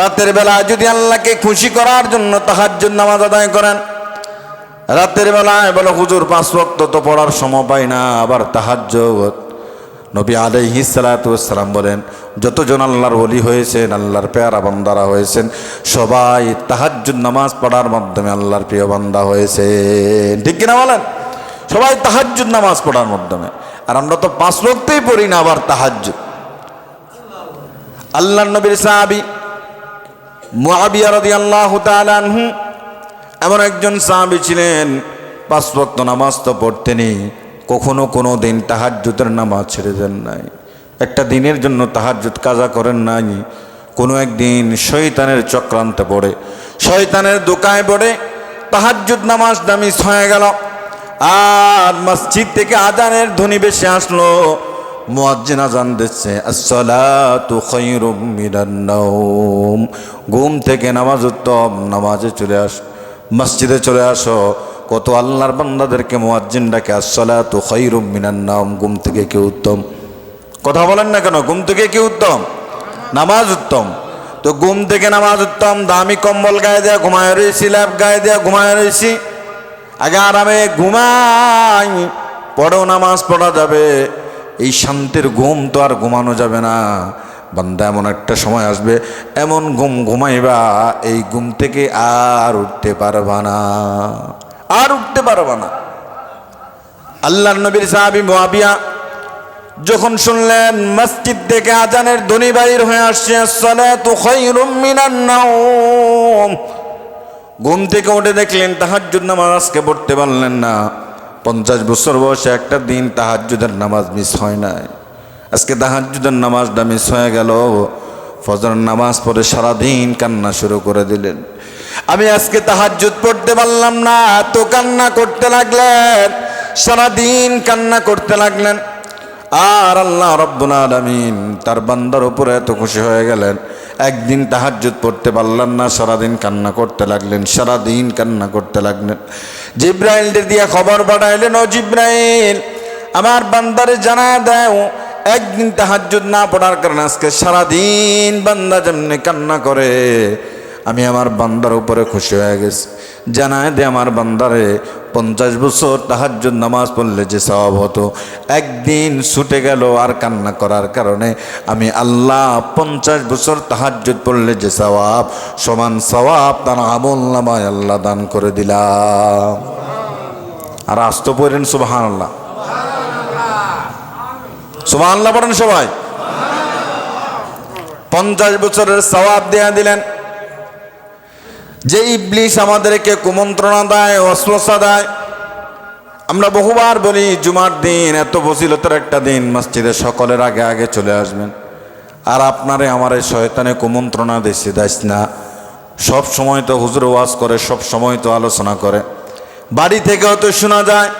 রাতের বেলায় যদি আল্লাহকে খুশি করার জন্য তাহাজ্জুদ নামাজ আদায় করেন, রাতের বেলায় বলে হুজুর 5 ওয়াক্ত তো পড়ার সময় পাই না, আবার তাহাজ্জুদ। নবী আলাইহিস সালাতু ওয়াস সালাম বলেন, যতজন আল্লাহর ওলি হয়েছেন, আল্লাহর পেয়ারা বান্দারা হয়েছেন, সবাই তাহাজ্জুদ নামাজ পড়ার মাধ্যমে আল্লাহর প্রিয় বান্দা হয়েছেন। ঠিক কিনা বলেন? সবাই তাহাজ্জুদ নামাজ পড়ার মাধ্যমে। আর আমরা তো 5 ওয়াক্তই পড়ি না, আবার তাহাজ্জুদ। আল্লাহর নবীর সাহাবী মুআবিয়া রাদিয়াল্লাহু তাআলা আনহু এমন একজন সাহাবী ছিলেন, 5 ওয়াক্ত নামাজ তো পড়তেনই, কখনো কোনো দিন তাহাজ্জুদের নামাজ ছেড়ে দেন নাই, একটা দিনের জন্য তাহাজ্জুদ কাজা করেন নাই। কোনো একদিন শয়তানের চক্রান্তে পড়ে, শয়তানের দোকায় পড়ে তাহাজ্জুদ নামাজটা মিস হয়ে গেল। আর মসজিদ থেকে আজানের ধ্বনি ভেসে আসলো, মুয়াজ্জিন আজান দিচ্ছে, আসসালাতু খায়রুম মিনান নাওম, ঘুম থেকে নামাজ উত্তম, নামাজে চলে আসো, মসজিদে চলে আসো। কত আল্লাহর বান্দাদেরকে মুয়াজ্জিন ডাকে আসসালাতু খায়রুম মিনান নাওম, ঘুম থেকে কি উত্তম? কথা বলেন না কেন? ঘুম থেকে কি উত্তম? নামাজ উত্তম। তো ঘুম থেকে নামাজ উত্তম, দামি কম্বল গায়ে দেয়া ঘুমায় রয়েছি, ল্যাপ গায়ে দেয়া ঘুমায় রয়েছি, আগে আরামে ঘুমাই, পড়েও নামাজ পড়া যাবে। এই শান্তির ঘুম তো আর ঘুমানো যাবে না। বান্দা এমন একটা সময় আসবে, এমন ঘুম ঘুমাইবা, এই ঘুম থেকে আর উঠতে পারবা না, আর উঠতে পারবা না। আল্লাহর নবীর সাহাবী মুআবিয়া যখন শুনলেন মসজিদ থেকে আজানের ধ্বনি বাইর হয়ে আসছে, আসসালাতু খায়রুম মিনান নাওম, ঘুম থেকে উঠে দেখলেন তাহাজ্জুদ নামাজ আজকে পড়তে পারলেন না। 50 বছর বয়সে একটা দিন তাহাজ্জুদের নামাজ মিস হয় নাই, আজকে তাহাজ্জুদের নামাজটা মিস হয়ে গেল। ফজর নামাজ পড়ে সারাদিন কান্না শুরু করে দিলেন, আমি আজকে তাহাজ্জুদ পড়তে পারলাম না, তো কান্না করতে লাগলেন, সারাদিন কান্না করতে লাগলেন। আর আল্লাহ রাব্বুল আলামিন তার বান্দার উপরে এত খুশি হয়ে গেলেন, একদিন তাহাজ্জুদ পড়তে পারলেন না, সারাদিন কান্না করতে লাগলেন, সারাদিন কান্না করতে লাগলেন। জিব্রাইলদের দিয়া খবর পাঠাইলেন, ও জিব্রাইল, আমার বান্দারে জানায় দাও, একদিন তাহাজ্জুদ না পড়ার কারণে আজকে সারাদিন বান্দা যেমনি কান্না করে, আমি আমার বান্দার উপরে খুশি হয়ে গেছি। জানায় দে আমার বান্দারে, 50 বছর তাহাজ্জুদ নামাজ পড়লে যে সওয়াব হতো, একদিন ছুটে গেল আর কান্না করার কারণে আমি আল্লাহ 50 বছর তাহাজ্জুদ পড়লে যে সওয়াব, সমান সওয়াব তার আমলনামায় আল্লাহ দান করে দিলাম। আর আস্ত পড়েন সুবহানাল্লাহ, সুবহানাল্লাহ পড়েন সবাই। 50 বছরের সওয়াব দেয়া দিলেন। যে ইবলিস আমাদেরকে কুমন্ত্রণা দেয়, ওয়াসওয়াসা দেয়, আমরা বহুবার বলি জুমার দিন এত ফজিলতের একটা দিন, মসজিদে সকলের আগে আগে চলে আসবেন। আর আপনারে আমারে শয়তানে কুমন্ত্রণা দিচ্ছে, দাইস না, সব সময় তো হুজুর ওয়াজ করে, সব সময় তো আলোচনা করে, বাড়ি থেকেও তো শোনা যায়।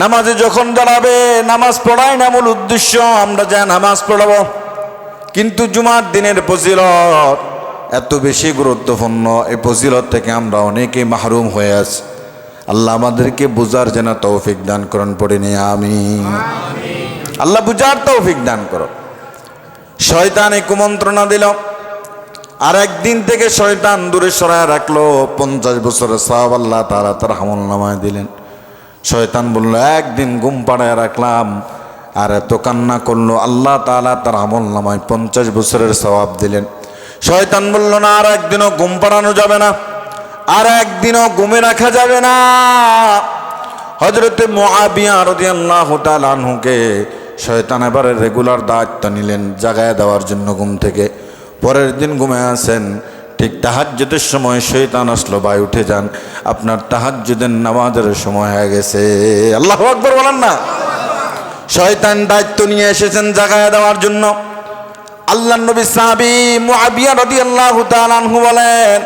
নামাজে যখন দাঁড়াবে, নামাজ পড়াই না মূল উদ্দেশ্য, আমরা যা নামাজ পড়াবো, কিন্তু জুমার দিনের ফজিলত এত বেশি গুরুত্বপূর্ণ, এই ফজিলত থেকে আমরা অনেকেই মাহরুম হয়ে আছি। আল্লাহ আমাদেরকে বুঝার যেন তৌফিক দান করেন, পড়িনি আমিন। আল্লাহ বুঝার তৌফিক দান করো। শয়তান এই কুমন্ত্রণা দিল, আর একদিন থেকে শয়তান দূরে সরায় রাখলো। 50 বছরের সওয়াব আল্লাহ তাআলা তার আমলনামায় দিলেন। শয়তান বলল, একদিন ঘুম পাড়ায় রাখলাম আর এত কান্না করলো, আল্লাহ তাআলা তার আমলনামায় 50 বছরের সওয়াব দিলেন। শয়তান বলল, না, আর একদিনও ঘুম পাড়ানো যাবে না, আর একদিনও ঘুমে রাখা যাবে না। হযরতে মুআবিয়া রাদিয়াল্লাহু তাআলা আনহুকে শয়তান এবারে রেগুলার দায়িত্ব নিলেন জাগায় দেওয়ার জন্য ঘুম থেকে। পরের দিন ঘুমে আসেন, ঠিক তাহাজ্জুদের সময় শয়তান আসলো, ভাই উঠে যান, আপনার তাহাজ্জুদের নামাজের সময় হয়ে গেছে। আল্লাহু আকবার বলেন না। শয়তান দায়িত্ব নিয়ে এসেছেন জাগায় দেওয়ার জন্য। আল্লাহর নবী সাহাবী মুআবিয়া রাদিয়াল্লাহু তাআলা আনহু বলেন,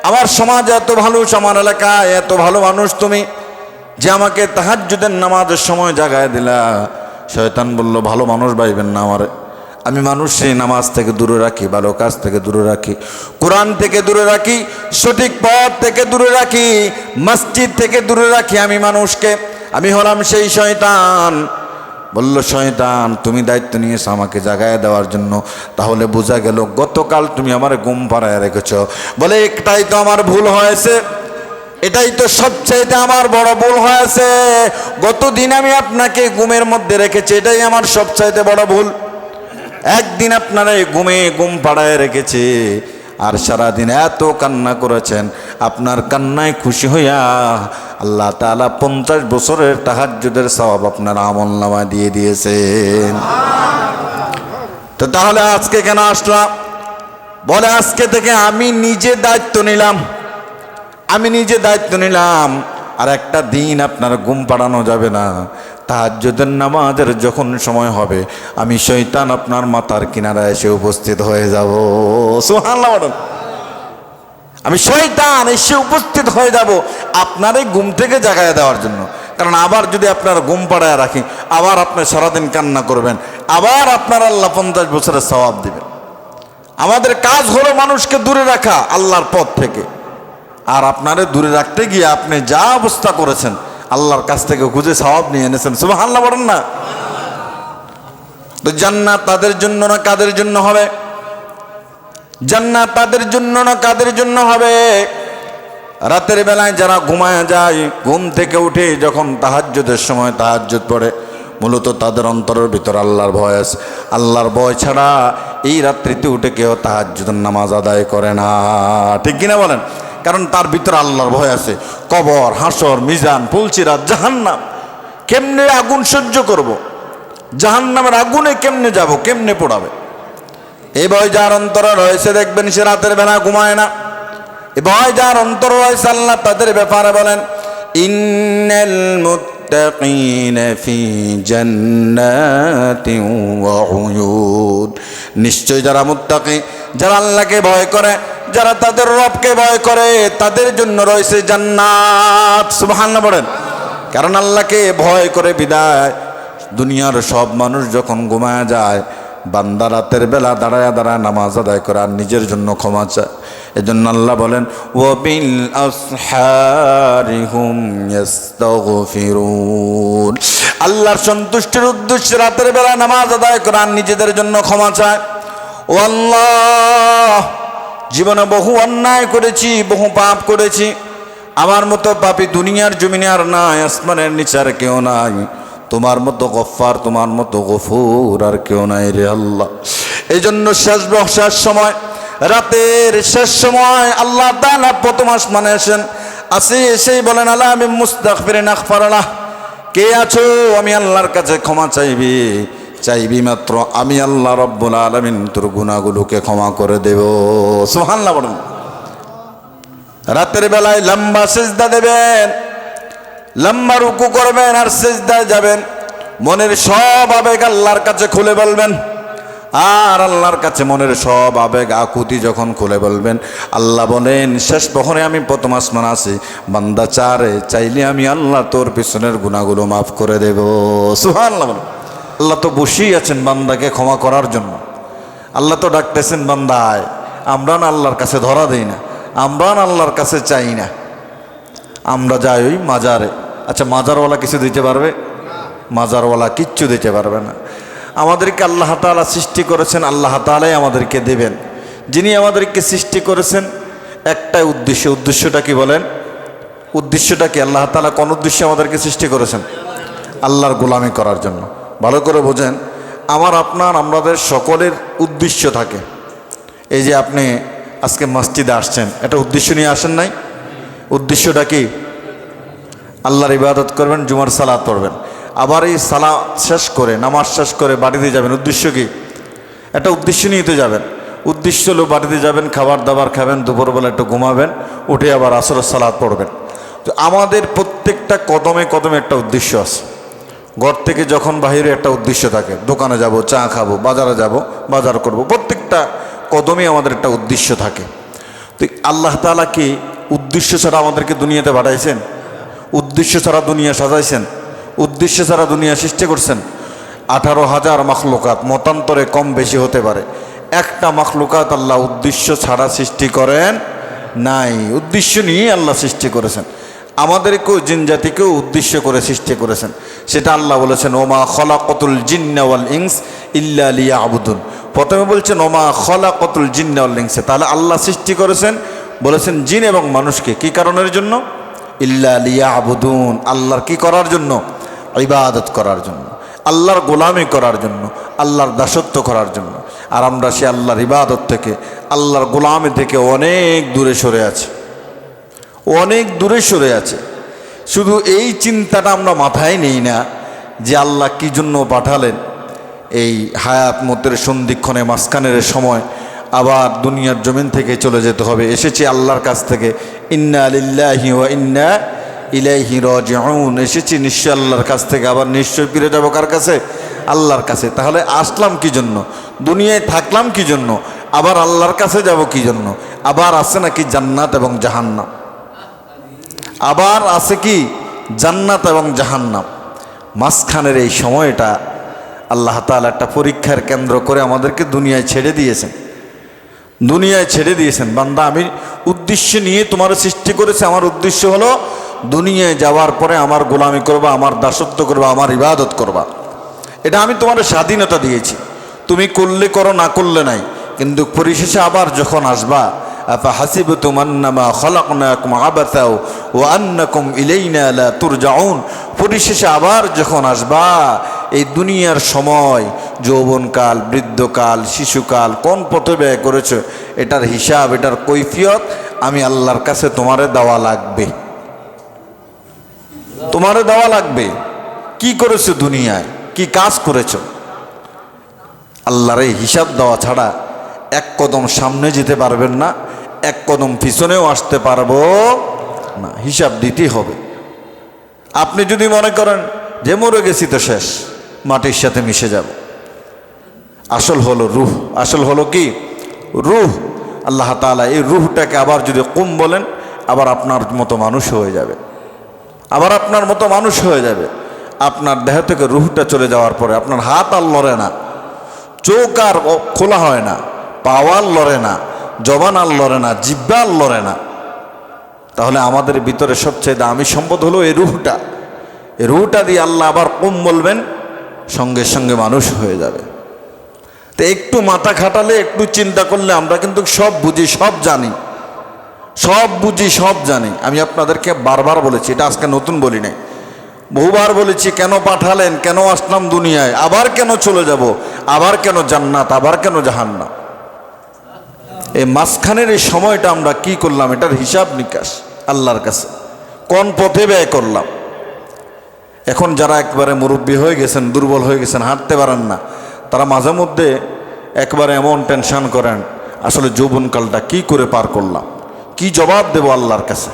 আমার সমাজ এত ভালো, আমার এলাকায় এত ভালো মানুষ তুমি, যে আমাকে তাহাজ্জুদের নামাজের সময় জাগায় দিলা। শয়তান বলল, ভালো মানুষ ভাইবেন না আমারে, আমি মানুষকে নামাজ থেকে দূরে রাখি, ভালো কাজ থেকে দূরে রাখি, কোরআন থেকে দূরে রাখি, সঠিক পথ থেকে দূরে রাখি, মসজিদ থেকে দূরে রাখি আমি মানুষকে। আমি হলাম সেই শয়তান। বলল, শয়তান তুমি দায়িত্ব নিয়েছো আমাকে জাগায় দেওয়ার জন্য, তাহলে বোঝা গেল গতকাল তুমি আমার ঘুম পাড়ায় রেখেছ। বলে, একটাই তো আমার ভুল হয়েছে, এটাই তো সবচাইতে আমার বড় ভুল হয়েছে। গতদিন আমি আপনাকে ঘুমের মধ্যে রেখেছি, এটাই আমার সবচাইতে বড় ভুল। একদিন আপনারা ঘুম পাড়ায় রেখেছে, আর সারাদিন এত কান্না করেছেন। আপনার কান্নায় খুশি হইয়া আল্লাহ তাআলা 50 বছরের তাহাজ্জুদের সওয়াব আপনার আমলনামায় দিয়ে দিয়েছেন। তো তাহলে আজকে কেন আসলাম? বলে, আজকে থেকে আমি নিজে দায়িত্ব নিলাম, আর একটা দিন আপনার ঘুম পাড়ানো যাবে না। তাহাজ্জুদের নামাজের যখন সময় হবে, আমি শয়তান আপনার মাথার কিনারায় এসে উপস্থিত হয়ে যাব। সুবহানাল্লাহ বলেন। আমি শয়তান এসে উপস্থিত হয়ে যাব আপনার এই ঘুম থেকে জাগায় দেওয়ার জন্য। কারণ আবার যদি আপনার ঘুম পাড়ায় রাখি, আবার আপনি সারাদিন কান্না করবেন, আবার আপনার আল্লাহ 50 বছরের সওয়াব দিবেন। আমাদের কাজ হলো মানুষকে দূরে রাখা আল্লাহর পথ থেকে, আর আপনারে দূরে রাখতে গিয়ে আপনি যা অবস্থা করেছেন আল্লাহর কাছ থেকে খুঁজে সওয়াব নিয়ে এনেছেন। সুবহানাল্লাহ বলেন না? তো জান্নাত তাদের জন্য না কাদের জন্য হবে? জান্নাত তাদের জন্য না কাদের জন্য হবে? রাতের বেলায় যারা ঘুমায় যায়, ঘুম থেকে উঠে যখন তাহাজ্জুদের সময় তাহাজ্জুদ পড়ে, মূলত তাদের অন্তরের ভিতর আল্লাহর ভয় আছে। আল্লাহর ভয় ছাড়া এই রাত্রিতে উঠে কেউ তাহাজ্জুদের নামাজ আদায় করে না, ঠিক কিনা বলেন? কারণ তার ভিতরে আল্লাহর ভয় আছে। কবর, হাসর, মিজান, ফুলসিরাত, জাহান্নাম, কেমনে আগুন সহ্য করব, জাহান্নামের আগুনে কেমনে যাব, কেমনে পোড়াবে, এই ভয় যার অন্তরে রয়েছে দেখবেন সে রাতের বেলা ঘুমায় না। এই ভয় যার অন্তরে রয়েছে আল্লাহ তাদের ব্যাপারে বলেন, ইন্নাল মুত্তাকিনা ফি জান্নাতিন ওয়া উয়ুন। নিশ্চয় যারা মুত্তাকি, যারা আল্লাহকে ভয় করে, যারা তাদের রবকে ভয় করে, তাদের জন্য রয়েছে জান্নাত। সুবহানাল্লাহ বলেন। কারণ আল্লাহকে ভয় করে বিদায় দুনিয়ার সব মানুষ যখন ঘুমায় যায়, বান্দা রাতের বেলা দাঁড়ায় দাঁড়ায় নামাজ আদায় করে আর নিজের জন্য ক্ষমা চায়। এজন্য আল্লাহ বলেন, ওয়াবিল আসহারি হুম ইস্তাগফিরুন। আল্লাহর সন্তুষ্টির উদ্দেশ্যে রাতের বেলা নামাজ আদায় করে আর নিজেদের জন্য ক্ষমা চায়। ও আল্লাহ, জীবনে বহু অন্যায় করেছি, বহু পাপ করেছি, আমার মতো পাপী দুনিয়ার জমিনে আর নাই, আসমানের নিচে আর কেউ নাই। তোমার মতো গফফার, তোমার মতো গফুর আর কেউ নাই রে আল্লাহ। এই জন্য শেষ সময়, রাতের শেষ সময় আল্লাহ তাআলা প্রথম আসমানে এসেই বলেন, আলা আমি মুস্তাগফিরিন আগফারালাহ। কে আছো আমি আল্লাহর কাছে ক্ষমা চাইবি মাত্র আমি আল্লাহ রব্বুল আলামিন তোর গুনাহগুলোকে ক্ষমা করে দেব। সুবহানাল্লাহ বলেন। রাতের বেলায় লম্বা সিজদা দেবেন, লম্বা রুকু করবেন আর সিজদায় যাবেন, মনের সব আবেগ আল্লাহর কাছে খুলে বলবেন। আর আল্লাহর কাছে মনের সব আবেগ আকুতি যখন খুলে বলবেন, আল্লাহ বলেন শেষ প্রহরে আমি প্রথম আসমান আছি, বান্দা চাইলে আমি আল্লাহ তোর পিছনের গুনাহগুলো মাফ করে দেব। সুবহানাল্লাহ। আল্লাহ তো বসেই আছেন বান্দাকে ক্ষমা করার জন্য। আল্লাহ তো ডাকতেছেন, বান্দা আয়। আমরা না আল্লাহর কাছে ধরা দেই না, আমরা না আল্লাহর কাছে চাই না, আমরা যাই ওই মাজারে। আচ্ছা, মাজারওয়ালা কিছু দিতে পারবে? মাজারওয়ালা কিচ্ছু দিতে পারবে না। আমাদেরকে আল্লাহ তাআলা সৃষ্টি করেছেন, আল্লাহ তাআলাই আমাদেরকে দেবেন। যিনি আমাদেরকে সৃষ্টি করেছেন একটাই উদ্দেশ্যটা কি বলেন? উদ্দেশ্যটা কি? আল্লাহ তাআলা কোন উদ্দেশ্যে আমাদেরকে সৃষ্টি করেছেন? আল্লাহর গোলামি করার জন্য। ভালো করে বোঝেন, আমাদের সকলের উদ্দেশ্য থাকে। এই যে আপনি আজকে মসজিদে আসছেন, এটা উদ্দেশ্য নিয়ে আসেন নাই? উদ্দেশ্যটা কি? আল্লাহর ইবাদত করবেন, জুমার সালাত পড়বেন, আবার এই সালাত শেষ করে, নামাজ শেষ করে বাড়িতে যাবেন। উদ্দেশ্য কি? একটা উদ্দেশ্য নিয়ে তো যাবেন। উদ্দেশ্য হলো বাড়িতে যাবেন, খাবার দাবার খাবেন, দুপুরবেলা একটু ঘুমাবেন, উঠে আবার আসরের সালাত পড়বেন। তো আমাদের প্রত্যেকটা কদমে কদমে একটা উদ্দেশ্য আছে। ঘর থেকে যখন বাহিরে একটা উদ্দেশ্য থাকে, দোকানে যাব, চা খাবো, বাজারে যাব, বাজার করব, প্রত্যেকটা কদমে আমাদের একটা উদ্দেশ্য থাকে। তো আল্লাহ তাআলা কি উদ্দেশ্য ছাড়া আমাদেরকে দুনিয়াতে পাঠাইছেন? উদ্দেশ্য ছাড়া দুনিয়া সাজাইছেন? উদ্দেশ্য ছাড়া দুনিয়া সৃষ্টি করছেন? 18,000 মাখলুকাত, মতান্তরে কম বেশি হতে পারে, একটা মাখলুকাত আল্লাহ উদ্দেশ্য ছাড়া সৃষ্টি করেন নাই, উদ্দেশ্য নিয়ে আল্লাহ সৃষ্টি করেছেন। আমাদেরকেও জিন জাতিকেও উদ্দেশ্য করে সৃষ্টি করেছেন। সেটা আল্লাহ বলেছেন, ওমা খলাকতুল জিন্না ওয়াল ইনস ইল্লা লিয়াবুদুন। প্রথমে বলছেন ওমা খলাকতুল জিন্না ওয়াল ইনস, তাহলে আল্লাহ সৃষ্টি করেছেন, বলেছেন জিন এবং মানুষকে কি কারণের জন্য? ইল্লা লিয়াবুদুন, আল্লাহর কি করার জন্য? ইবাদত করার জন্য, আল্লাহর গোলামি করার জন্য, আল্লাহর দাসত্ব করার জন্য। আর আমরা সে আল্লাহর ইবাদত থেকে, আল্লাহর গোলামি থেকে অনেক দূরে সরে আছি, অনেক দূরে সরে আছে। শুধু এই চিন্তাটা আমরা মাথায় নেই না যে আল্লাহ কি জন্য পাঠালেন এই হায়াত মতের সন্ধিক্ষণে মাঝখানের সময় আবার দুনিয়ার জমিন থেকে চলে যেতে হবে। এসেছি আল্লাহর কাছ থেকে, ইন্না লিল্লাহি ওয়া ইন্না ইলাইহি রাজিউন। এসেছি নিশ্চয় আল্লাহর কাছ থেকে, আবার নিশ্চয় ফিরে যাবো কার কাছে? আল্লাহর কাছে। তাহলে আসলাম কি জন্য? দুনিয়ায় থাকলাম কি জন্য? আবার আল্লাহর কাছে যাব কি জন্য? আবার আছে নাকি জান্নাত এবং জাহান্নাম? আবার আছে কি জান্নাত এবং জাহান্নাম? মাঝখানের এই সময়টা আল্লাহ তাআলা একটা পরীক্ষার কেন্দ্র করে আমাদেরকে দুনিয়ায় ছেড়ে দিয়েছেন, দুনিয়ায় ছেড়ে দিয়েছেন। বান্দা, আমি উদ্দেশ্য নিয়ে তোমার সৃষ্টি করেছে। আমার উদ্দেশ্য হলো দুনিয়ায় যাওয়ার পরে আমার গোলামি করবা, আমার দাসত্ব করবা, আমার ইবাদত করবা। এটা আমি তোমার স্বাধীনতা দিয়েছি, তুমি করলে করো, না করলে নাই। কিন্তু পরিশেষে আবার যখন আসবা, আফাহাসিবতুম আন্নামা খালাকনাকুম আবাসা ওয়া আন্নাকুম ইলাইনা লা তুরজাউন। পরিশেষে আবার যখন আসবা, এই দুনিয়ার সময়, যৌবনকাল, বৃদ্ধকাল, শিশুকাল কোন পথে ব্যয় করেছো, এটার হিসাব, এটার কৈফিয়ত আমি আল্লাহর কাছে তোমারে দেওয়া লাগবে, তোমারে দেওয়া লাগবে। কি করেছো দুনিয়ায়, কি কাজ করেছো? আল্লাহর এই হিসাব দেওয়া ছাড়া এক কদম সামনে যেতে পারবেন না, এক কদম পিছনেও আসতে পারবো না। হিসাব দিতেই হবে। আপনি যদি মনে করেন যে মরে গেছি তো শেষ, মাটির সাথে মিশে যাব, আসল হলো রূহ। আসল হলো কি? রূহ। আল্লাহ তাআলা এই রূহটাকে আবার যদি কুম বলেন, আবার আপনার মতো মানুষ হয়ে যাবে, আবার আপনার মতো মানুষ হয়ে যাবে। আপনার দেহ থেকে রূহটা চলে যাওয়ার পরে আপনার হাত আর লড়ে না, চোখ আর খোলা হয় না, পাও আর লড়ে না, জবান আর লড়ে না, জিহ্বা আর লড়ে না। তাহলে আমাদের ভিতরে সবচেয়ে দামি সম্পদ হলো এই রূহটা। এই রূহটা দিয়ে আল্লাহ আবার কুম বলবেন, সঙ্গে সঙ্গে মানুষ হয়ে যাবে। তো একটু মাথা খাটালে, একটু চিন্তা করলে আমরা কিন্তু সব বুঝি, সব জানি, সব বুঝি, সব জানি। আমি আপনাদেরকে বারবার বলেছি, এটা আজকে নতুন বলি নাই, বহুবার বলেছি, কেন পাঠালেন, কেন আসলাম দুনিয়ায়, আবার কেন চলে যাব, আবার কেন জান্নাত, আবার কেন জাহান্নাম। এই মাঝখানের এই সময়টা আমরা কি করলাম, এটার হিসাব নিকাশ আল্লাহর কাছে। কোন পথে ব্যয় করলাম? এখন যারা একবারে মুরব্বী হয়ে গেছেন, দুর্বল হয়ে গেছেন, হাঁটতে পারেন না, তারা মাঝে মধ্যে একবারে এমন টেনশন করেন, আসলে যৌবনকালটা কি করে পার করলাম, কি জবাব দেব আল্লাহর কাছে।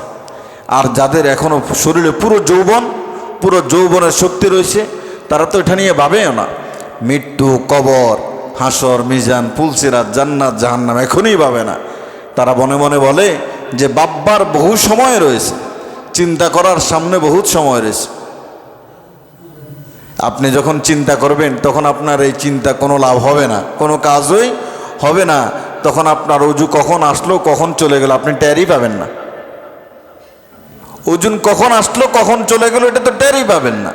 আর যাদের এখনো শরীরে পুরো যৌবন, পুরো যৌবনের শক্তি রয়েছে, তারা তো এটা নিয়ে ভাবেও না। মৃত্যু, কবর, হাসর, মিজান, পুলসিরাত, জান্নাত, জাহান্নাম এখনই ভাবে না। তারা মনে মনে বলে যে বাব্বার বহু সময় রয়েছে, চিন্তা করার সামনে বহুত সময় রয়েছে। আপনি যখন চিন্তা করবেন, তখন আপনার এই চিন্তা কোনো লাভ হবে না, কোনো কাজই হবে না। তখন আপনার অজু কখন আসলো, কখন চলে গেল, আপনি টেরই পাবেন না। ওজন কখন আসলো, কখন চলে গেল, এটা তো টেরই পাবেন না।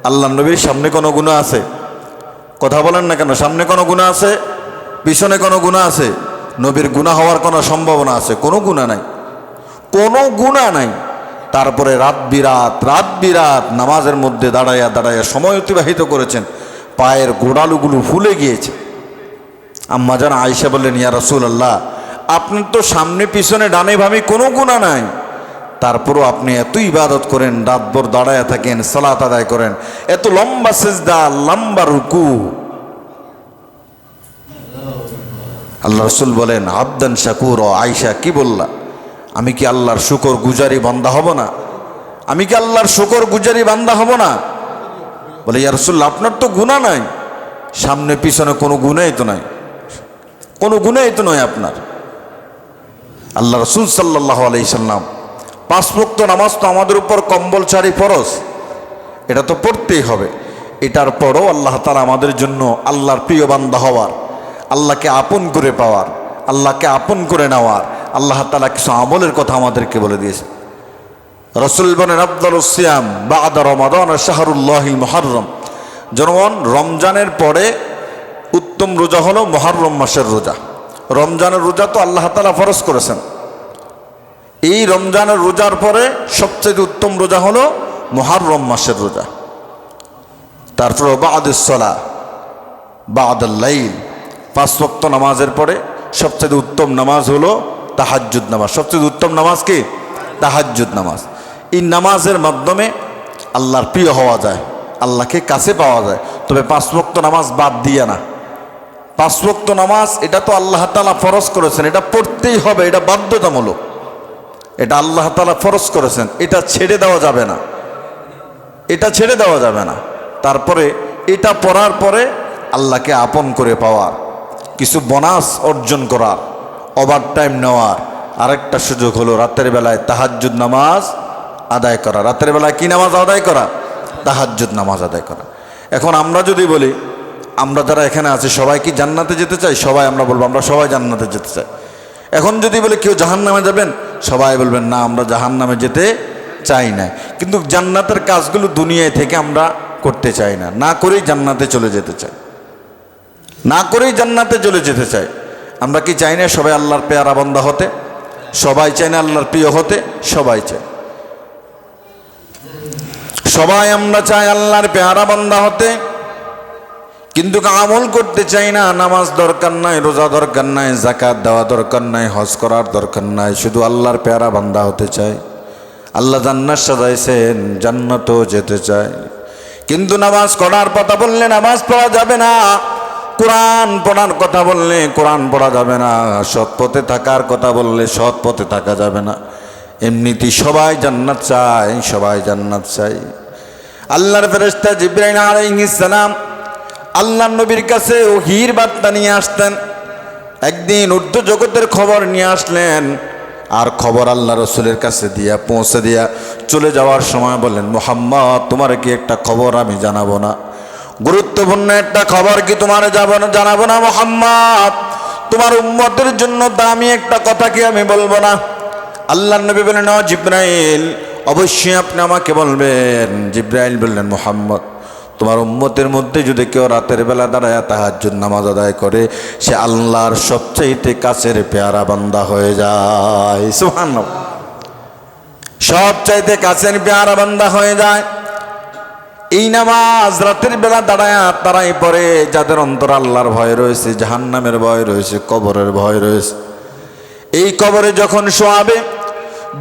আল্লাহ নবীর সামনে কোনো গুনাহ আছে? কথা বলেন না কেন? সামনে কোনো গুনাহ আছে? পিছনে কোনো গুনাহ আছে? নবীর গুনাহ হওয়ার কোনো সম্ভাবনা আছে? কোনো গুনাহ নাই, কোনো গুনাহ নাই। তারপরে রাত বিরাত নামাজের মধ্যে দাঁড়াইয়া দাঁড়াইয়া সময় অতিবাহিত করেছেন, পায়ের গোড়ালুগুলো ফুলে গিয়েছে। আম্মা জান আয়েশা বললেন, ইয়া রাসূলুল্লাহ, আপনি তো সামনে পিছনে ডানে বামে কোনো গুনাহ নাই, তারপরও আপনি এত ইবাদত করেন, রাতভর দাঁড়াইয়া থাকেন, সালাত আদায় করেন, এত লম্বা সিজদা, লম্বা রুকু। আল্লাহ রাসূল বলেন, আবদান শাকুর। আয়েশা, কি বললা? আমি কি আল্লাহর শুকর গুজারি বান্দা হব না? আমি কি আল্লাহর শুকর গুজারি বান্দা হব না? বলে, ইয়া রাসূলুল্লাহ, আপনার তো গুনাহ নাই, সামনে পিছনে কোনো গুনাহই তো নাই, কোনো গুনাহই তো নয় আপনার। আল্লাহ রাসূল সাল্লাল্লাহু আলাইহি সাল্লাম, 5 ওয়াক্ত নামাজ তো আমাদের উপর কম্পালসারি ফরজ, এটা তো পড়তেই হবে। এটার পরও আল্লাহ তাআলা আমাদের জন্য আল্লাহর প্রিয় বান্দা হওয়ার, আল্লাহকে আপন করে পাওয়ার, আল্লাহকে আপন করে নেওয়ার আল্লাহ তাআলা কিছু আমলের কথা আমাদেরকে বলে দিয়েছে। রাসূল বলেন আফদালুস সিয়াম বা'দা রমাদান শাহরুল্লাহিল মুহররম, জনগণ রমজানের পরে উত্তম রোজা হলো মুহররম মাসের রোজা। রমজানের রোজা তো আল্লাহ তাআলা ফরজ করেছেন। এই রমজানের রোজার পরে সবচেয়ে উত্তম রোজা হলো মুহররম মাসের রোজা। তারপর বা'দুস সালাহ বা'দাল লাইল, 5 ওয়াক্ত নামাজের পরে সবচেয়ে উত্তম নামাজ হলো তাহাজ্জুদ নামাজ। সবচেয়ে উত্তম নামাজ কি? তাহাজ্জুদ নামাজ। এই নামাজের মাধ্যমে আল্লাহর প্রিয় হওয়া যায়, আল্লাহকে কাছে পাওয়া যায়। তবে 5 ওয়াক্ত নামাজ বাদ দিয়ে না। 5 ওয়াক্ত নামাজ এটা তো আল্লাহ তাআলা ফরজ করেছেন, এটা পড়তেই হবে, এটা বাধ্যতামূলক, এটা আল্লাহ তাআলা ফরজ করেছেন, এটা ছেড়ে দেওয়া যাবে না, এটা ছেড়ে দেওয়া যাবে না। তারপরে এটা পড়ার পরে আল্লাহকে আপন করে পাওয়ার, কিছু বোনাস অর্জন করার, ওভার টাইম নেওয়ার আরেকটা সুযোগ হলো রাতের বেলায় তাহাজ্জুদ নামাজ আদায় করা। রাতের বেলায় কি নামাজ আদায় করা? তাহাজ্জুদ নামাজ আদায় করা। এখন আমরা যদি বলি আমরা যারা এখানে আছি সবাই কি জান্নাতে যেতে চাই? সবাই আমরা বলবো আমরা সবাই জান্নাতে যেতে চাই। এখন যদি বলি কেউ জাহান্নামে যাবেন, সবাই বলবেন না আমরা জাহান্নামে যেতে চাই না। কিন্তু জান্নাতের কাজগুলো দুনিয়ায় থেকে আমরা করতে চাই না, না করেই জান্নাতে চলে যেতে চাই, না করেই জান্নাতে চলে যেতে চাই। আমরা কি চাই না সবাই আল্লাহর পেয়ারা বান্দা হতে? সবাই চাই না আল্লাহর প্রিয় হতে? সবাই চাই, সবাই আমরা চাই আল্লাহর পেয়ারা বান্দা হতে, কিন্তু আমল করতে চাই না। নামাজ দরকার নাই, রোজা দরকার নাই, যাকাত দেওয়া দরকার নাই, হজ করার দরকার নাই, শুধু আল্লাহর পেয়ারা বান্দা হতে চাই। আল্লাহ জান্নাত সাজাইছেন, জান্নাতও যেতে চায়। কিন্তু নামাজ পড়ার কথা বললে নামাজ পড়া যাবে না, কোরআন পড়ার কথা বললে কোরআন পড়া যাবে না, সৎ পথে থাকার কথা বললে সৎ পথে থাকা যাবে না। এমনিতেই সবাই জান্নাত চায়, সবাই জান্নাত চাই। আল্লাহর ফেরেশতা জিবরাইল আলাইহিস সালাম আল্লাহর নবীর কাছে ওহীর বার্তা নিয়ে আসতেন। একদিন উর্দু জগতের খবর নিয়ে আসলেন, আর খবর আল্লাহ রসুলের কাছে দিয়া পৌঁছে দিয়া চলে যাওয়ার সময় বললেন, মুহাম্মদ তোমার কি একটা খবর আমি জানাবো না? গুরুত্বপূর্ণ একটা খবর কি তোমার জানাবো না মুহাম্মদ? তোমার উম্মতের জন্য দামি একটা কথা কি আমি বলবো না? আল্লাহর নবী বললেন, না জিবরাইল অবশ্যই আপনি আমাকে বলবেন। জিবরাইল বললেন, মুহাম্মদ তোমার উম্মতের মধ্যে যদি কেউ রাতের বেলা দাঁড়ায় তাহাজ্জুদ নামাজ আদায় করে, সে আল্লাহর সবচাইতে কাছের পেয়ারা বান্দা হয়ে যায়। সুবহানাল্লাহ, সবচাইতে কাছের পেয়ারা বান্দা হয়ে যায়। এই নামাজ রাতের বেলা দাঁড়ায় তারাই পড়ে যাদের অন্তর আল্লাহর ভয় রয়েছে, জাহান্নামের ভয় রয়েছে, কবরের ভয় রয়েছে। এই কবরে যখন শোয়াবে,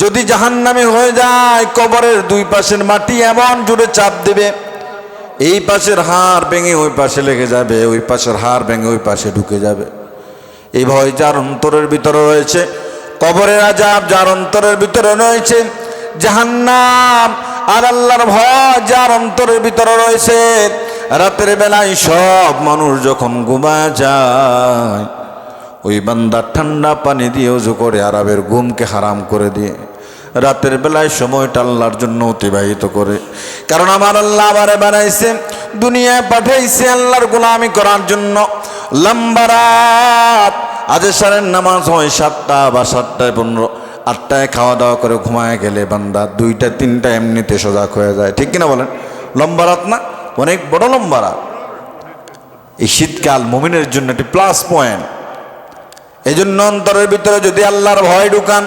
যদি জাহান্নামে হয়ে যায়, কবরের দুই পাশের মাটি এমন জোরে চাপ দেবে, এই পাশের হাড় ভেঙে ওই পাশে লেগে যাবে, ওই পাশের হাড় ভেঙে ওই পাশে ঢুকে যাবে। এই ভয় যার অন্তরের ভিতরে রয়েছে, কবরের আযাব যার অন্তরের ভিতরে রয়েছে, জাহান্নাম আর আল্লাহর ভয় যার অন্তরের ভিতরে রয়েছে, রাতের বেলায় সব মানুষ যখন ঘুমায় যায়, ওই বান্দা ঠান্ডা পানি দিয়ে ওযু করে আরামের ঘুমকে হারাম করে দিয়ে রাতের বেলায় সময়টা আল্লাহর জন্য অতিবাহিত করে। কারণ আমার আল্লাহ আমারে বানাইছে, দুনিয়ায় পাঠাইছে আল্লাহর গোলামি করার জন্য। লম্বা রাত, আজেশারের নামাজ হয় 7টা বা 7টায় 15, 8টায় খাওয়া দাওয়া করে ঘুমায় গেলে বান্দা 2টা 3টা এমনিতে সজাগ হয়ে যায়। ঠিক কিনা বলেন? লম্বা রাত না? অনেক বড় লম্বা রাত। এই শীতকাল মুমিনের জন্য একটি প্লাস পয়েন্ট। এই জন্য অন্তরের ভিতরে যদি আল্লাহর ভয় ঢুকান,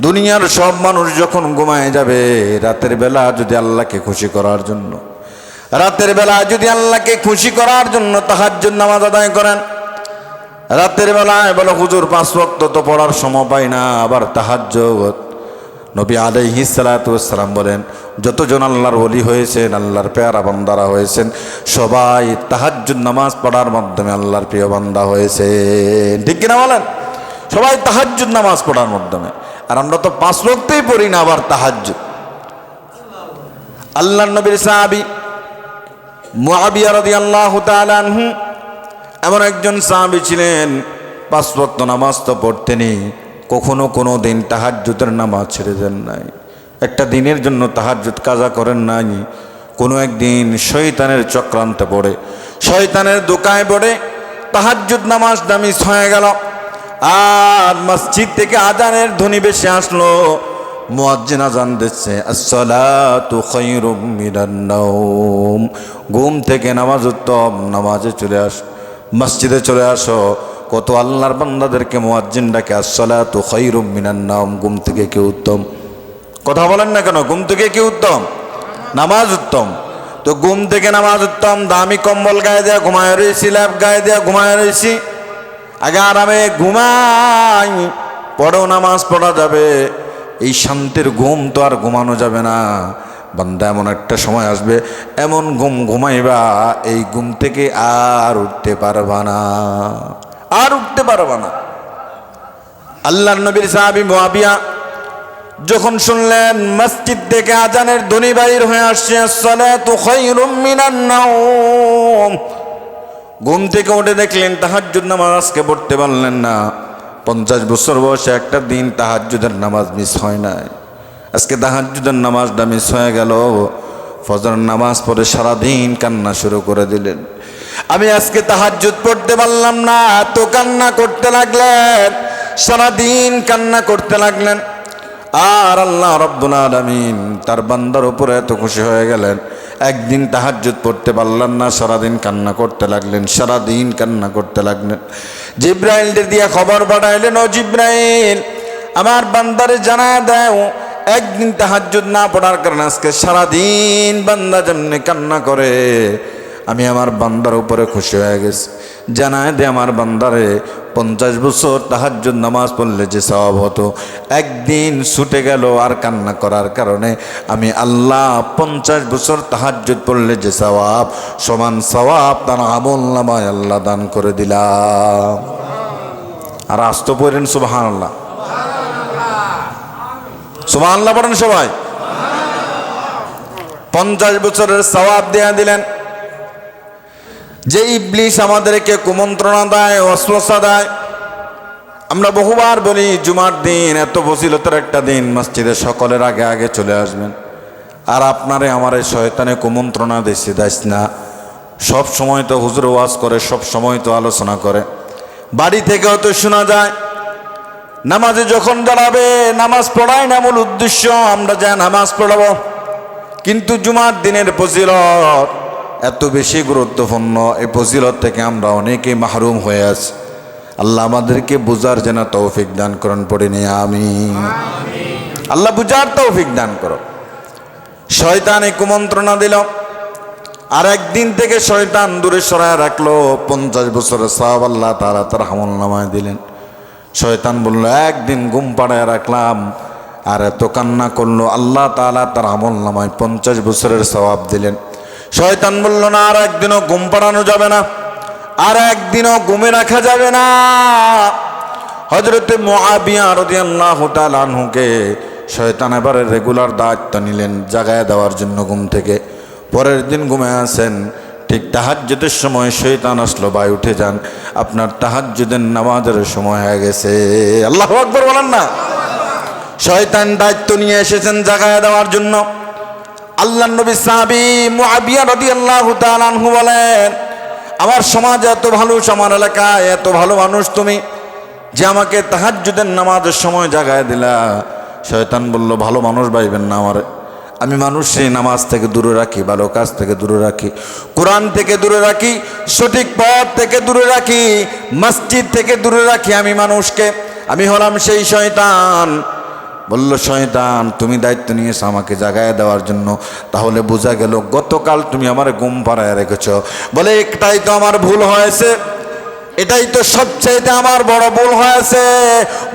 দুনিয়ার সব মানুষ যখন ঘুমায় যাবে, রাতের বেলা যদি আল্লাহকে খুশি করার জন্য, রাতের বেলা যদি আল্লাহকে খুশি করার জন্য তাহাজ্জুদ নামাজ আদায় করেন। রাতের বেলায় বলো হুজুর 5 ওয়াক্ত তো পড়ার সময় পাই না, আবার তাহাজ্জুদ। নবী আলাইহিস সালাতু ওয়াস সালাম বলেন, যতজন আল্লাহর ওলি হয়েছেন, আল্লাহর পেয়ারা বান্দারা হয়েছেন, সবাই তাহাজ্জুদ নামাজ পড়ার মাধ্যমে আল্লাহর প্রিয় বান্দা হয়েছেন। ঠিক কিনা বলেন? সবাই তাহাজ্জুদ নামাজ পড়ার মাধ্যমে। আর আমরা তো 5 ওয়াক্তই পড়ি না, আবার তাহাজ্জুদ। আল্লাহর নবীর সাহাবী মুআবিয়া রাদিয়াল্লাহু তাআলা আনহু এমন একজন সাহাবী ছিলেন, 5 ওয়াক্ত নামাজ তো পড়তেনি, কখনো কোনো দিন তাহাজ্জুদের নামাজ ছেড়ে দেন নাই, একটা দিনের জন্য তাহাজ্জুদ কাজা করেন নাই। কোনো একদিন শয়তানের চক্রান্তে পড়ে, শয়তানের দোকায় পড়ে তাহাজ্জুদ নামাজটা মিস হয়ে গেল। আর মসজিদ থেকে আজানের ধ্বনি ভেসে আসলো, মুয়াজ্জিন আযান দিচ্ছে, আসসালাতু খায়রুম মিনান নাওম। ঘুম থেকে নামাজ উত্তম, নামাজে চলে আসো, মসজিদে চলে আসো। কত আল্লাহর বান্দাদেরকে মুয়াজ্জিন ডাকে আসসালাতু খায়রুম মিনান নাওম, ঘুম থেকে কি উত্তম? কথা বলেন না কেন? ঘুম থেকে কি উত্তম? নামাজ উত্তম। তো ঘুম থেকে নামাজ উত্তম। দামি কম্বল গায়ে দেওয়া ঘুমায় রয়েছি, ল্যাপ গায়ে দেওয়া ঘুমায় রয়েছি, আগে আরামে ঘুমাই, পরেও নামাজ পড়া যাবে। এই শান্তির ঘুম তো আর ঘুমানো যাবে না। বান্দা এমন একটা সময় আসবে, এমন ঘুম ঘুমাইবা, এই ঘুম থেকে আর উঠতে পারবা না, আর উঠতে পারবা না। আল্লাহর নবীর সাহাবী মুআবিয়া যখন শুনলেন মসজিদ থেকে আজানের ধ্বনি বাইর হয়ে আসছে, আসসালাতু খায়রুম মিনান নাওম, ঘুম থেকে উঠে দেখলেন তাহাজ্জুদ নামাজ আজকে পড়তে পারলেন না। 50 বছর বয়সে একটা দিন তাহাজ্জুদের নামাজ মিস হয় নাই, আজকে তাহাজ্জুদের নামাজটা মিস হয়ে গেল। ফজর নামাজ পড়ে সারাদিন কান্না শুরু করে দিলেন, আমি আজকে তাহাজ্জুদ পড়তে পারলাম না। এত কান্না করতে লাগলেন, সারাদিন কান্না করতে লাগলেন। আর আল্লাহ রাব্বুল আলামিন তার বান্দার উপরে এত খুশি হয়ে গেলেন, একদিন তাহাজ্জুদ পড়তে পারলেন না, সারাদিন কান্না করতে লাগলেন, সারাদিন কান্না করতে লাগলেন। জিব্রাইলকে দিয়ে খবর পাঠাইলেন, ও জিব্রাইল, আমার বান্দারে জানায় দাও, একদিন তাহাজ্জুদ না পড়ার কারণে আজকে সারাদিন বান্দা যেমনি কান্না করে, আমি আমার বান্দার উপরে খুশি হয়ে গেছি। জানায় দে আমার বান্দারে, 50 বছর তাহাজ্জুদ নামাজ পড়লে যে সওয়াব হতো, একদিন ছুটে গেল আর কান্না করার কারণে আমি আল্লাহ 50 বছর তাহাজ্জুদ পড়লে যে সওয়াব, সমান সওয়াব তার আমলনামায় আল্লাহ দান করে দিলাম। আর আস্ত পড়েন সুবহানাল্লাহ, সুবহানাল্লাহ পড়েন সবাই। 50 বছরের সওয়াব দেয়া দিলেন। যে ইবলিস আমাদেরকে কুমন্ত্রণা দেয়, ওয়াসওয়াসা দেয়, আমরা বহুবার বলি জুমার দিন এত ফজিলতের একটা দিন, মসজিদে সকলের আগে আগে চলে আসবেন। আর আপনারে আমার এই শয়তানে কুমন্ত্রণা দিচ্ছে, দাইস না। সব সময় তো হুজুর ওয়াজ করে, সব সময় তো আলোচনা করে, বাড়ি থেকে হয়তো শোনা যায়। নামাজে যখন দাঁড়াবে, নামাজ পড়াই না মূল উদ্দেশ্য, আমরা যা নামাজ পড়াবো, কিন্তু জুমার দিনের ফজিলত এত বেশি গুরুত্বপূর্ণ, এই ফজিলত থেকে আমরা অনেকেই মাহরুম হয়ে আছি। আল্লাহ আমাদেরকে বুঝার যেন তৌফিক দান করেন, পড়িনি আমিন। আল্লাহ বুঝার তৌফিক দান করো। শয়তান এই কুমন্ত্রণা দিল, আর একদিন থেকে শয়তান দূরে সরায় রাখলো। 50 বছরের সওয়াব আল্লাহ তাআলা তার আমলনামায় দিলেন। শয়তান বলল, একদিন ঘুম পাড়ায় রাখলাম আর এত কান্না করলো, আল্লাহ তাআলা তার আমলনামায় 50 বছরের সওয়াব দিলেন। শয়তান বলল, না, আর একদিনও ঘুম পাড়ানো যাবে না, আর একদিনও ঘুমে রাখা যাবে না। হযরতে মুআবিয়া রাদিয়াল্লাহু তাআলা আনহুকে শয়তান এবারে রেগুলার দায়িত্ব নিলেন জাগায় দেওয়ার জন্য ঘুম থেকে। পরের দিন ঘুমে আসেন, ঠিক তাহাজ্জুদের সময় শয়তান আসলো, ভাই উঠে যান, আপনার তাহাজ্জুদের নামাজের সময় হয়ে গেছে। আল্লাহু আকবার বলেন না। শয়তান দায়িত্ব নিয়ে এসেছেন জাগায় দেওয়ার জন্য। আল্লাহর নবী সাহাবী মুআবিয়া রাদিয়াল্লাহু তাআলা আনহু বলেন, আমার সমাজে এত ভালো, আমার এলাকায় এত ভালো মানুষ তুমি, যে আমাকে তাহাজ্জুদের নামাজের সময় জাগায় দিলা। শয়তান বলল, ভালো মানুষ ভাইবেন না আমার, আমি মানুষকে নামাজ থেকে দূরে রাখি, ভালো কাজ থেকে দূরে রাখি, কোরআন থেকে দূরে রাখি, সঠিক পথ থেকে দূরে রাখি, মসজিদ থেকে দূরে রাখি আমি মানুষকে। আমি হলাম সেই শয়তান। বলল, শয়তান তুমি দায়িত্ব নিয়েছো আমাকে জাগায় দেওয়ার জন্য, তাহলে বোঝা গেল গতকাল তুমি আমার ঘুম পাড়ায় রেখেছ। বলে, একটাই তো আমার ভুল হয়েছে, এটাই তো সবচাইতে আমার বড় ভুল হয়েছে।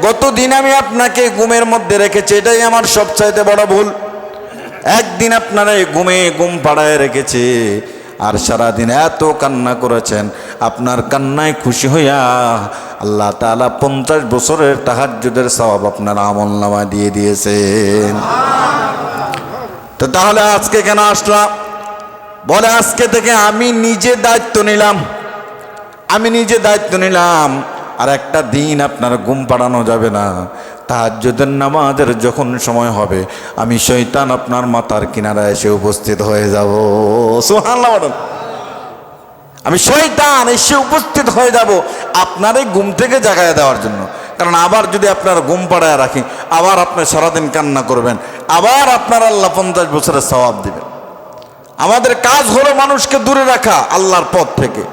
গতদিন আমি আপনাকে ঘুমের মধ্যে রেখেছি, এটাই আমার সবচাইতে বড় ভুল। একদিন আপনারা ঘুম পাড়ায় রেখেছে, আর সারাদিন এত কান্না করেছেন, আপনার কান্নায় খুশি হইয়া আল্লাহ তাআলা 50 বছরের তাহাজ্জুদের সওয়াব আপনার আমলনামায় দিয়ে দিয়েছেন। তো তাহলে আজকে কেন আসলাম? বলে, আজকে থেকে আমি নিজে দায়িত্ব নিলাম, আর একটা দিন আপনার ঘুম পাড়ানো যাবে না। তাহাজ্জুদের নামাজের যখন সময় হবে, আমি শয়তান আপনার মাথার কিনারায় এসে উপস্থিত হয়ে যাব। সুবহানাল্লাহ বলেন। আমি শয়তান এসে উপস্থিত হয়ে যাব আপনার এই ঘুম থেকে জাগায় দেওয়ার জন্য। কারণ আবার যদি আপনার ঘুম পাড়ায় রাখি, আবার আপনি সারাদিন কান্না করবেন, আবার আপনার আল্লাহ 50 বছরের সওয়াব দিবেন। আমাদের কাজ হলো মানুষকে দূরে রাখা আল্লাহর পথ থেকে,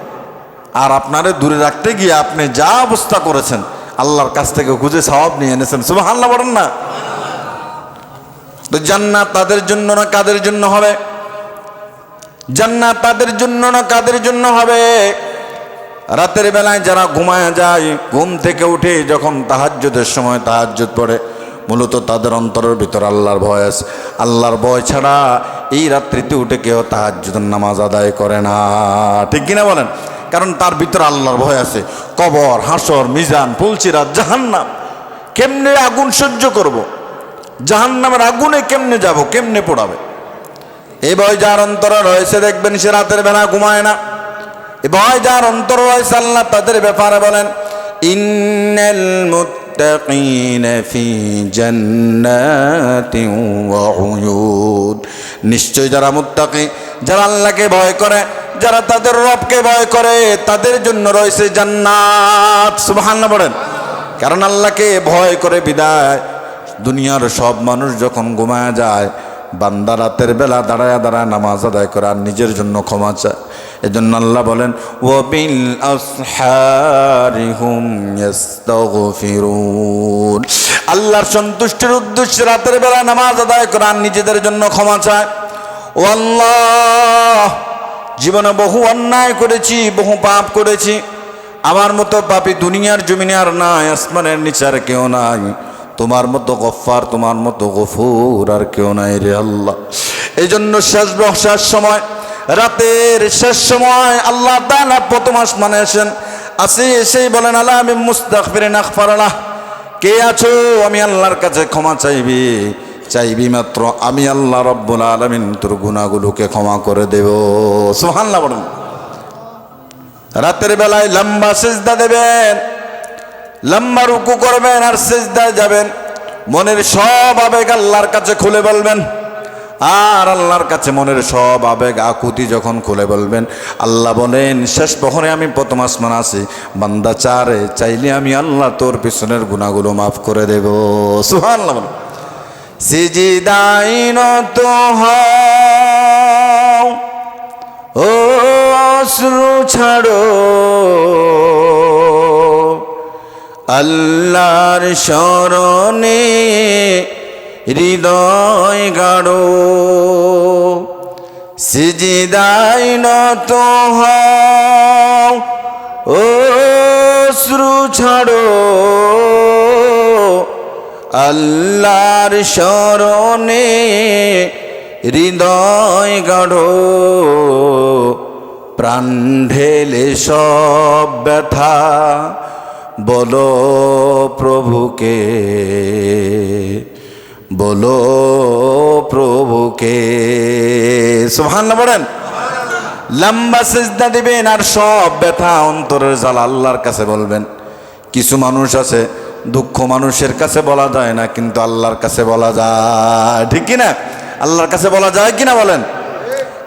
আর আপনারে দূরে রাখতে গিয়ে আপনি যা অবস্থা করেছেন আল্লাহর কাছ থেকে খুঁজে সওয়াব নিয়ে এনেছেন। সুবহানাল্লাহ বলেন না? তো জান্নাত তাদের জন্য না কাদের জন্য হবে? জান্নাত তাদের জন্য না কাদের জন্য হবে? রাতের বেলায় যারা ঘুমায় যায়, ঘুম থেকে উঠে যখন তাহাজ্জুদের সময় তাহাজ্জুদ পড়ে, মূলত তাদের অন্তরের ভিতর আল্লাহর ভয় আছে। আল্লাহর ভয় ছাড়া এই রাত্রিতে উঠে কেউ তাহাজ্জুদের নামাজ আদায় করে না, ঠিক কিনা বলেন? কারণ তার ভিতর আল্লাহর ভয় আছে। কবর, হাসর, মিজান, পুলসিরাত, জাহান্নাম, কেমনে আগুন সহ্য করব, জাহান্নামের আগুনে কেমনে যাব, কেমনে পোড়াবে, এই ভয় যার অন্তরে রয়েছে দেখবেন সে রাতের বেলা ঘুমায় না। এই ভয় যার অন্তর রয়েছে আল্লাহ তাদের ব্যাপারে বলেন, ইন্নাল মুত্তাকিনা ফি জান্নাতিন ওয়া উয়ুন, নিশ্চয় যারা মুত্তাকি, যারা আল্লাহকে ভয় করে, যারা তাদের রবকে ভয় করে, তাদের জন্য রয়েছে জান্নাত। সুবহানাল্লাহ বলেন। কারণ আল্লাহকে ভয় করে বিদায় দুনিয়ার সব মানুষ যখন ঘুমায় যায়, বান্দা রাতের বেলা দাঁড়ায় দাঁড়ায় নামাজ আদায় করে আর নিজের জন্য ক্ষমা চায়। এজন্য আল্লাহ বলেন, ওয়াবিল আসহারি হুম ইস্তাগফিরুন, আল্লাহর সন্তুষ্টির উদ্দেশ্যে রাতের বেলা নামাজ আদায় করে আর নিজেদের জন্য ক্ষমা চায়। ও আল্লাহ, জীবনে বহু অন্যায় করেছি, বহু পাপ করেছি, আমার মতো পাপী দুনিয়ার জমিনে আর নাই, আসমানের নিচে আর কেউ নাই, তোমার মতো গফফার, তোমার মতো গফুর আর কেউ নাই রে আল্লাহ। এই জন্য শেষ বর্ষার সময়, রাতের শেষ সময় আল্লাহ তাআলা প্রথম আসমানে আসেন, এসেই বলেন, আল্লাহ আমি মুস্তাগফিরিন আগফারালাহ, কে আছো আমি আল্লাহর কাছে ক্ষমা চাইবি মাত্র আমি আল্লাহ রব্বুল আলামিন তোর গুনাহগুলোকে ক্ষমা করে দেব। সুবহানাল্লাহ বলেন। রাতের বেলায় লম্বা সিজদা দেবেন, লম্বা রুকু করবেন আর সিজদায় যাবেন, মনের সব আবেগ আল্লাহর কাছে খুলে বলবেন, আর আল্লাহর কাছে মনের সব আবেগ আকুতি যখন খুলে বলবেন, আল্লাহ বলেন শেষ প্রহরে আমি প্রথম আসমান আছি, বান্দা চাইলে আমি আল্লাহ তোর পিছনের গুনাহগুলো মাফ করে দেব। সুবহানাল্লাহ। সিজদায় নত হও, ও অশ্রু ছাড়ো, আল্লাহর শরণে হৃদয় গাড়ো, সিজদায় নত হও, ও অশ্রু ছাড়ো, আল্লাহর শরণে হৃদয় গাড়ো, প্রাণ ঢেলে সব ব্যথা বলো প্রভুকে, বলো প্রভুকে। সুবহানাল্লাহ বলেন। লম্বা সিজদা দিবেন আর সব ব্যথা অন্তরের জ্বালা আল্লাহর কাছে বলবেন। কিছু মানুষ আছে দুঃখ মানুষের কাছে বলা যায় না, কিন্তু আল্লাহর কাছে বলা যায়, ঠিক কিনা? আল্লাহর কাছে বলা যায় কিনা বলেন?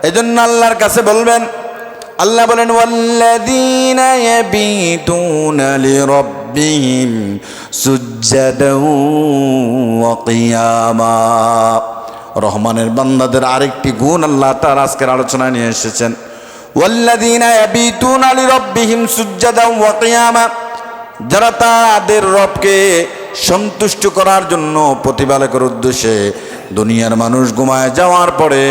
এই জন্য আল্লাহর কাছে বলবেন। আল্লাহ বলেন, ওয়াল্লাযীনা ইয়াবিতুনা লিরাব্বিহিম সুজ্জাদান ওয়া কিয়ামা। রহমানের বান্দাদের আরেকটি গুণ আল্লাহ তার আজকের আলোচনায় নিয়ে এসেছেন। ওয়াল্লাযীনা ইয়াবিতুনা লিরাব্বিহিম সুজ্জাদান ওয়া কিয়ামা, যারা তাদের রবকে সন্তুষ্ট করার জন্য প্রতিপালকের উদ্দেশ্যে দুনিয়ার মানুষ ঘুমায় যাওয়ার পরে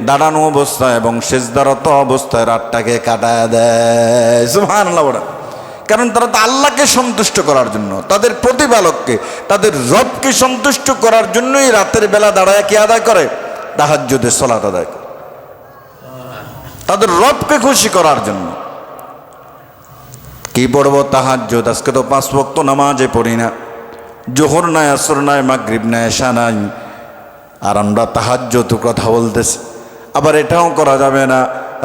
দাঁড়ানো অবস্থায় এবং সেজদারত অবস্থায় রাতটাকে কাটায় দেয়। সুবহানাল্লাহ বলেন। কারণ তারা তো আল্লাহকে সন্তুষ্ট করার জন্য, তাদের প্রতিপালককে, তাদের রবকে সন্তুষ্ট করার জন্যই রাতের বেলা দাঁড়ায় কি আদায় করে? তাহাজ্জুদের সালাত আদায় করে, তাদের রবকে খুশি করার জন্য। কি পড়বো? তাহাজ্জুদ। আজকে তো 5 ওয়াক্ত নামাজে পড়ি না, জোহর নাই, আসর নাই, মাগরিব নাই, এশা নাই, আর আমরা তাহাজ্জুদ কথা বলতেছি। আবার এটাও করা যাবে না,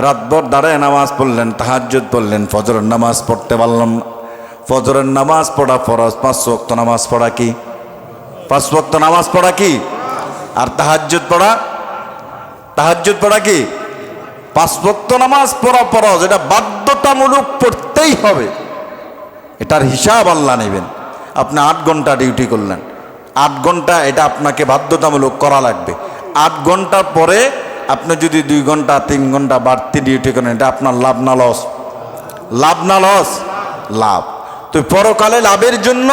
রাতভর দাঁড়ায় নামাজ পড়লেন, তাহাজ্জুদ পড়লেন, ফজরের নামাজ পড়তে পারলাম না। ফজরের নামাজ পড়া ফরজ, 5 ওয়াক্ত নামাজ পড়া কি? 5 ওয়াক্ত নামাজ পড়া কি? আর তাহাজ্জুদ পড়া কি? 5 ওয়াক্ত নামাজ পড়া ফরজ, এটা বাধ্যতামূলক পড়তেই হবে, এটার হিসাব আল্লাহ নেবেন। আপনি 8 ঘন্টা ডিউটি করলেন, 8 ঘন্টা এটা আপনাকে বাধ্যতামূলক করা লাগবে। 8 ঘন্টার পরে আপনি যদি 2 ঘন্টা 3 ঘন্টা বাড়তি ডিউটি করেন, এটা আপনার লাভ না লস? লাভ না লস? লাভ। তো পরকালে লাভের জন্য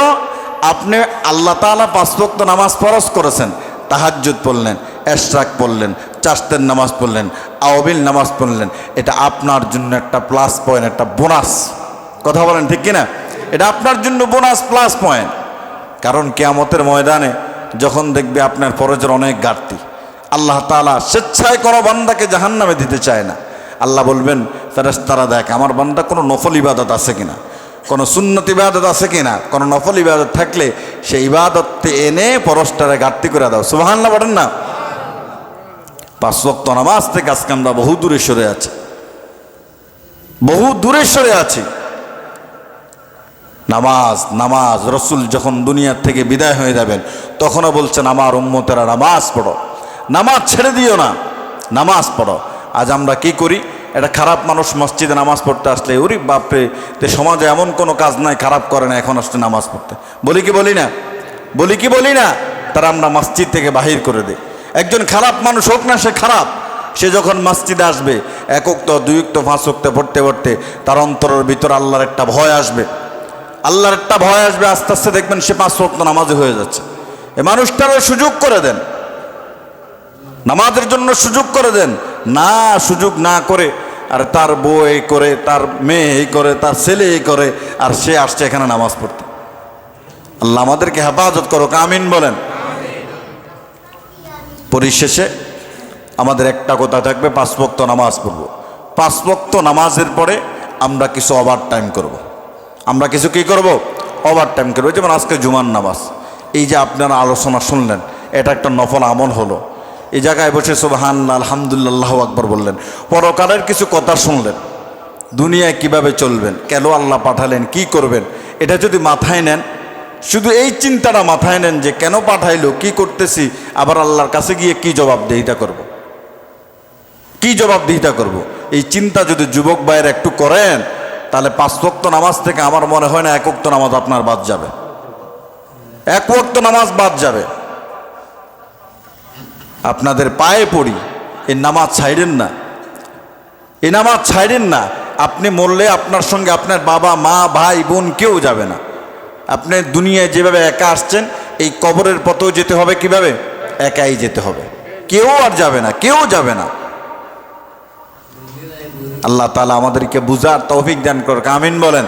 আপনি আল্লাহ তাআলা 5 ওয়াক্ত নামাজ ফরজ করেছেন, তাহাজ্জুদ পড়লেন, ইশরাক পড়লেন, চারতের নামাজ পড়লেন, আওয়াবিল নামাজ পড়লেন, এটা আপনার জন্য একটা প্লাস পয়েন্ট, একটা বোনাস। কথা বলেন ঠিক কিনা? এটা আপনার জন্য বোনাস, প্লাস পয়েন্ট। কারণ কিয়ামতের ময়দানে যখন দেখবে আপনার ফরজের অনেক ঘাটতি, আল্লাহ তাআলা স্বেচ্ছায় কোনো বান্দাকে জাহান্নামে দিতে চায় না। আল্লাহ বলবেন ফেরেশতারা, দেখ আমার বান্দা কোনো নফল ইবাদত আছে কিনা, কোনো সুন্নত ইবাদত আছে কিনা, কোনো নফল ইবাদত থাকলে সেই ইবাদতকে এনে ফরজটারে ঘাটতি করে দাও। সুবহানাল্লাহ বলেন না? 5 ওয়াক্ত নামাজ থেকে আজকে আমরা বহু দূরে সরে আছি, বহু দূরে সরে আছি। নামাজ নামাজ রসুল যখন দুনিয়ার থেকে বিদায় হয়ে যাবেন তখনও বলছেন আমার উম্মতেরা নামাজ পড়ো, নামাজ ছেড়ে দিও না, নামাজ পড়ো। আজ আমরা কি করি? এটা খারাপ মানুষ মসজিদে নামাজ পড়তে আসলে ওরে বাপরে, তো সমাজে এমন কোনো কাজ নাই খারাপ করে না, এখন আসছে নামাজ পড়তে। বলি কি বলি না? বলি কি বলি না? তারা আমরা মসজিদ থেকে বাহির করে দিই। একজন খারাপ মানুষ হোক না সে খারাপ, সে যখন মসজিদে আসবে 1 ওয়াক্ত 2 ওয়াক্ত 5 ওয়াক্ত পড়তে পড়তে তার অন্তরের ভিতর আল্লাহর একটা ভয় আসবে, আল্লাহর একটা ভয় আসবে। আস্তে আস্তে দেখবেন সে 5 ওয়াক্ত নামাজে হয়ে যাচ্ছে। এই মানুষটারও সুযোগ করে দেন, নামাজের জন্য সুযোগ করে দেন। না, সুযোগ না করে আর তার বউ এই করে, তার মেয়ে এই করে, তার ছেলে এই করে, আর সে আসছে এখানে নামাজ পড়তে। আল্লাহ আমাদেরকে হেফাজত করো, আমিন বলেন। পরিশেষে আমাদের একটা কথা থাকবে, 5 ওয়াক্ত নামাজ পড়ব। 5 ওয়াক্ত নামাজের পরে আমরা কিছু ওভার টাইম করব। আমরা কিছু কি করব? ওভার টাইম করবো। যেমন আজকে জুমার নামাজ, এই যে আপনারা আলোচনা শুনলেন, এটা একটা নফল আমল হলো। এই জায়গায় বসে সুবহানাল্লাহ আলহামদুলিল্লাহ আল্লাহু আকবার বললেন, পরকালের কিছু কথা শুনলেন, দুনিয়ায় কিভাবে চলবেন, কেন আল্লাহ পাঠালেন, কি করবেন, এটা যদি মাথায় নেন, শুধু এই চিন্তাটা মাথায় নেন যে কেন পাঠাইলো, কি করতেছি, আবার আল্লাহর কাছে গিয়ে কি জবাবদিহিতা করব, কি জবাবদিহিতা করব, এই চিন্তা যদি যুবক ভাইয়ের একটু করেন, তাহলে 5 ওয়াক্ত নামাজ থেকে আমার মনে হয় না 1 ওয়াক্ত নামাজ আপনার বাদ যাবে, 1 ওয়াক্ত নামাজ বাদ যাবে। আপনাদের পায়ে পড়ি, এই নামাজ ছাইড়েন না, এই নামাজ ছাইড়েন না। আপনি মরলে আপনার সঙ্গে আপনার বাবা মা ভাই বোন কেউ যাবে না। আপনি দুনিয়ায় যেভাবে একা আসছেন, এই কবরের পথেও যেতে হবে কিভাবে? একাই যেতে হবে, কেউ আর যাবে না, কেউ যাবে না। আল্লাহ তাআলা আমাদেরকে বুঝার তৌফিক দান করুক, আমিন বলেন।